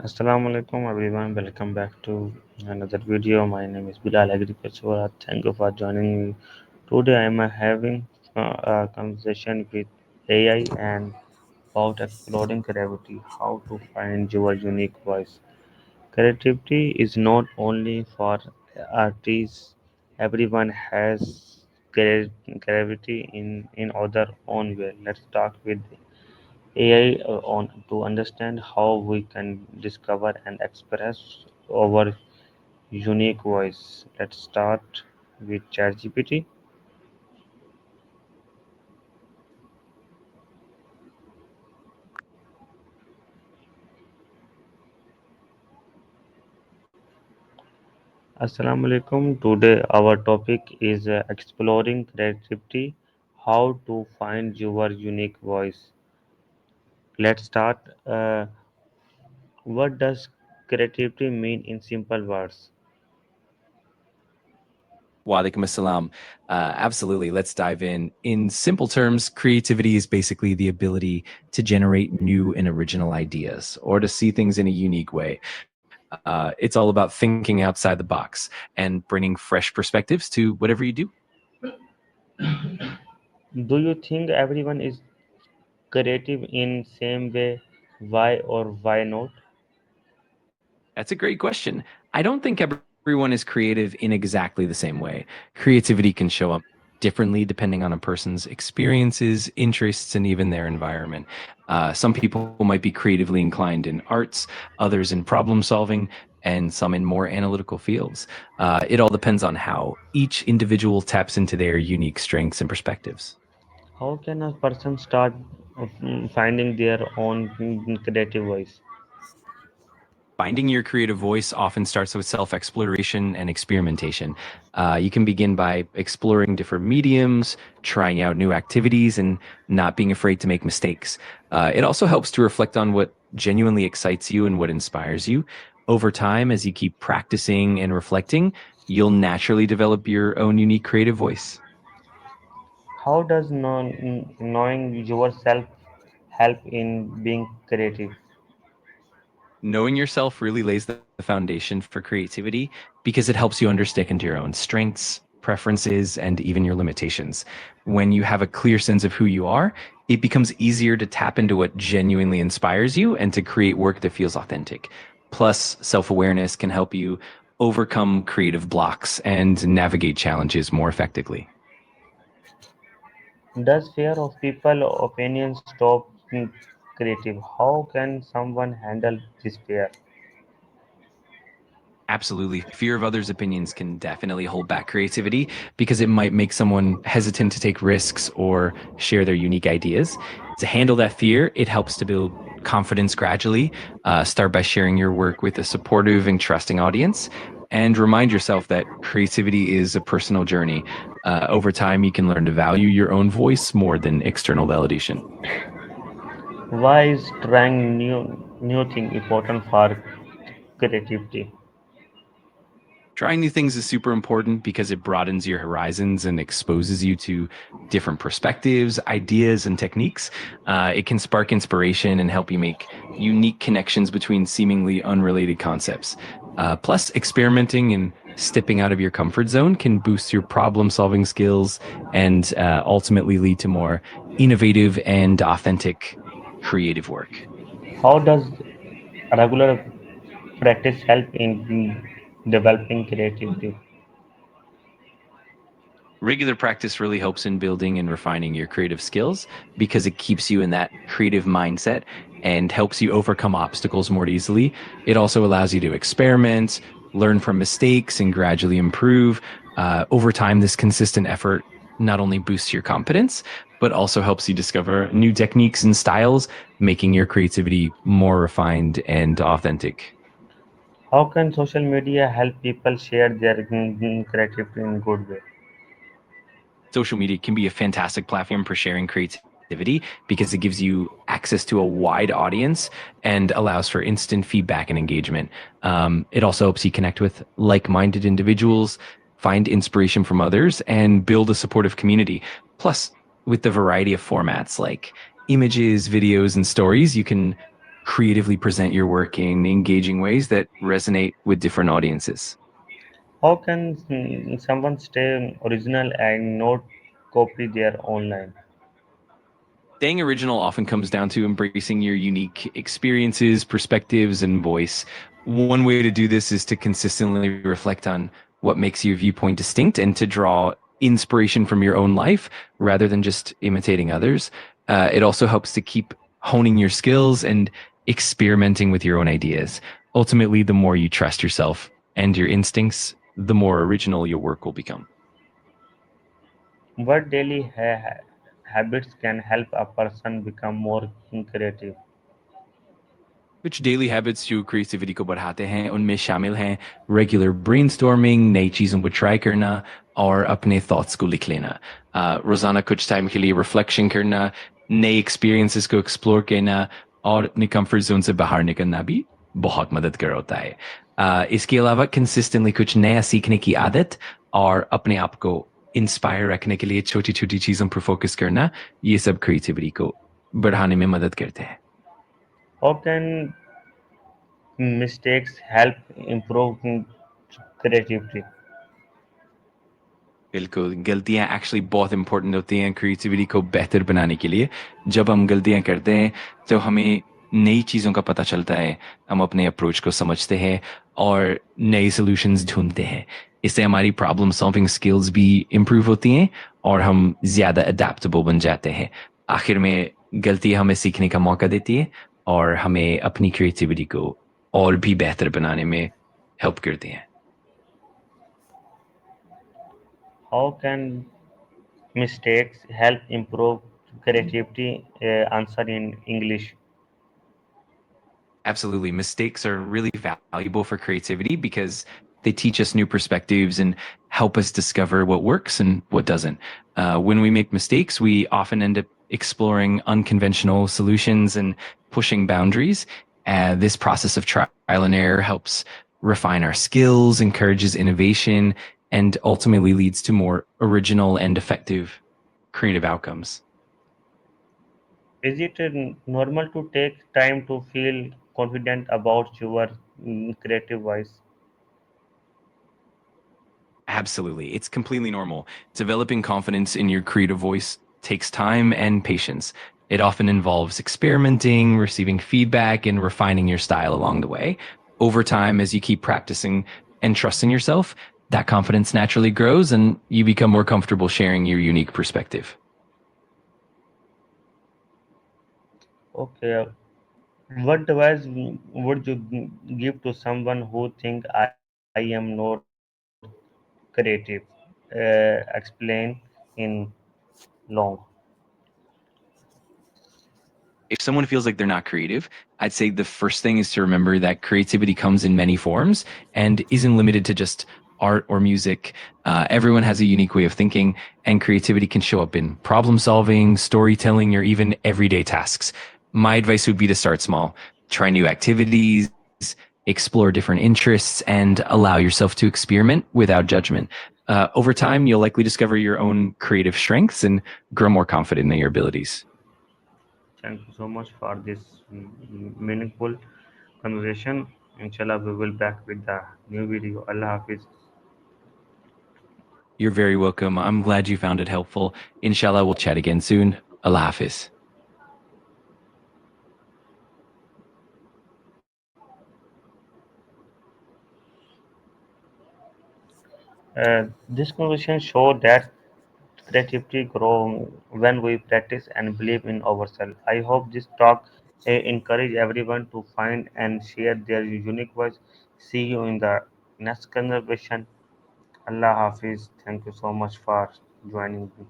Assalamu alaikum everyone. Welcome back to another video. My name is Bilal Agriculture. Thank you for joining me. Today I am having a conversation with AI and about exploring creativity, how to find your unique voice. Creativity is not only for artists. Everyone has creativity in other own way. Let's talk with AI on to understand how we can discover and express our unique voice. Let's start with ChatGPT. Assalamu alaikum. Today our topic is exploring creativity, how to find your unique voice. Let's start. What does creativity mean in simple words? Walaikum assalam. Absolutely. Let's dive in. In simple terms, creativity is basically the ability to generate new and original ideas or to see things in a unique way. It's all about thinking outside the box and bringing fresh perspectives to whatever you do. Do you think everyone is creative in same way? Why or why not? That's a great question. I don't think everyone is creative in exactly the same way. Creativity can show up differently depending on a person's experiences, interests, and even their environment. Some people might be creatively inclined in arts, others in problem solving, and some in more analytical fields. It all depends on how each individual taps into their unique strengths and perspectives. How can a person start finding their own creative voice? Finding your creative voice often starts with self exploration and experimentation. You can begin by exploring different mediums, trying out new activities, and not being afraid to make mistakes. It also helps to reflect on what genuinely excites you and what inspires you. Over time, as you keep practicing and reflecting, you'll naturally develop your own unique creative voice. How does knowing yourself help in being creative? Knowing yourself really lays the foundation for creativity because it helps you understand your own strengths, preferences, and even your limitations. When you have a clear sense of who you are, it becomes easier to tap into what genuinely inspires you and to create work that feels authentic. Plus, self awareness can help you overcome creative blocks and navigate challenges more effectively. Does fear of people opinions stop creative? How can someone handle this fear? Absolutely. Fear of others' opinions can definitely hold back creativity because it might make someone hesitant to take risks or share their unique ideas. To handle that fear, it helps to build confidence gradually. Start by sharing your work with a supportive and trusting audience, and remind yourself that creativity is a personal journey. Over time, you can learn to value your own voice more than external validation. Why is trying new thing important for creativity? Trying new things is super important because it broadens your horizons and exposes you to different perspectives, ideas, and techniques. It can spark inspiration and help you make unique connections between seemingly unrelated concepts. Plus, experimenting and stepping out of your comfort zone can boost your problem solving skills and ultimately lead to more innovative and authentic creative work. How does regular practice help in developing creativity? Regular practice really helps in building and refining your creative skills because it keeps you in that creative mindset and helps you overcome obstacles more easily. It also allows you to experiment, learn from mistakes, and gradually improve. Over time, this consistent effort not only boosts your confidence, but also helps you discover new techniques and styles, making your creativity more refined and authentic. How can social media help people share their creativity in good way? Social media can be a fantastic platform for sharing creativity because it gives you access to a wide audience and allows for instant feedback and engagement. It also helps you connect with like minded individuals, find inspiration from others, and build a supportive community. Plus, with the variety of formats like images, videos, and stories, you can creatively present your work in engaging ways that resonate with different audiences. How can someone stay original and not copy their online? Staying original often comes down to embracing your unique experiences, perspectives, and voice. One way to do this is to consistently reflect on what makes your viewpoint distinct and to draw inspiration from your own life rather than just imitating others. It also helps to keep honing your skills and experimenting with your own ideas. Ultimately, the more you trust yourself and your instincts, the more original your work will become. What daily habits can help a person become more creative? कुछ daily habits जो creativity को बढ़ाते हैं उनमें शामिल हैं regular brainstorming, नई चीज़ों को ट्राई करना और अपने थॉट्स को लिख लेना। रोज़ाना कुछ टाइम के लिए रिफ्लेक्शन करना, नए एक्सपीरियंसेस को एक्सप्लोर करना और अपने कंफर्ट जोन से बाहर निकलना भी बहुत मदद कर होता है। इसके अलावा कंसिस्टेंटली कुछ नया सीखने की आदत और अपने आप को इंस्पायर रखने के लिए छोटी छोटी चीज़ों पर फोकस करना, ये सब क्रिएटिविटी को बढ़ाने में मदद करते हैं। How can mistakes help improve creativity? बिल्कुल, गलतियाँ एक्चुअली बहुत इम्पोर्टेंट होती हैं क्रिएटिविटी को बेहतर बनाने के लिए। जब हम गलतियाँ करते हैं, तो हमें नई चीज़ों का पता चलता है, हम अपने अप्रोच को समझते हैं और नए सॉल्यूशंस ढूँढते हैं। इससे हमारी प्रॉब्लम सॉल्विंग स्किल्स भी इम्प्रूव होती हैं और हम ज़्यादा अडैप्टेबल बन जाते हैं। आखिर में गलती हमें सीखने का मौका देती है और हमें अपनी क्रिएटिविटी को और भी बेहतर बनाने में हेल्प करती हैं। How can mistakes help improve creativity? Answer in English. Absolutely. Mistakes are really valuable for creativity because they teach us new perspectives and help us discover what works and what doesn't. When we make mistakes, we often end up exploring unconventional solutions and pushing boundaries. This process of trial and error helps refine our skills, encourages innovation, and ultimately leads to more original and effective creative outcomes. Is it normal to take time to feel confident about your creative voice? Absolutely. It's completely normal. Developing confidence in your creative voice takes time and patience. It often involves experimenting, receiving feedback, and refining your style along the way. Over time, as you keep practicing and trusting yourself, that confidence naturally grows and you become more comfortable sharing your unique perspective. Okay. What advice would you give to someone who think I am not creative? Explain in long. If someone feels like they're not creative, I'd say the first thing is to remember that creativity comes in many forms and isn't limited to just art or music. Everyone has a unique way of thinking, and creativity can show up in problem solving, storytelling, or even everyday tasks. My advice would be to start small, try new activities, explore different interests, and allow yourself to experiment without judgment. Over time, you'll likely discover your own creative strengths and grow more confident in your abilities. Thank you so much for this meaningful conversation. Inshallah, we will back with the new video. Allah Hafiz. You're very welcome. I'm glad you found it helpful. Inshallah, we'll chat again soon. Allah Hafiz. This conversation show that creativity grow when we practice and believe in ourselves. I hope this talk encourage everyone to find and share their unique voice. See you in the next conversation. Allah Hafiz. Thank you so much for joining me.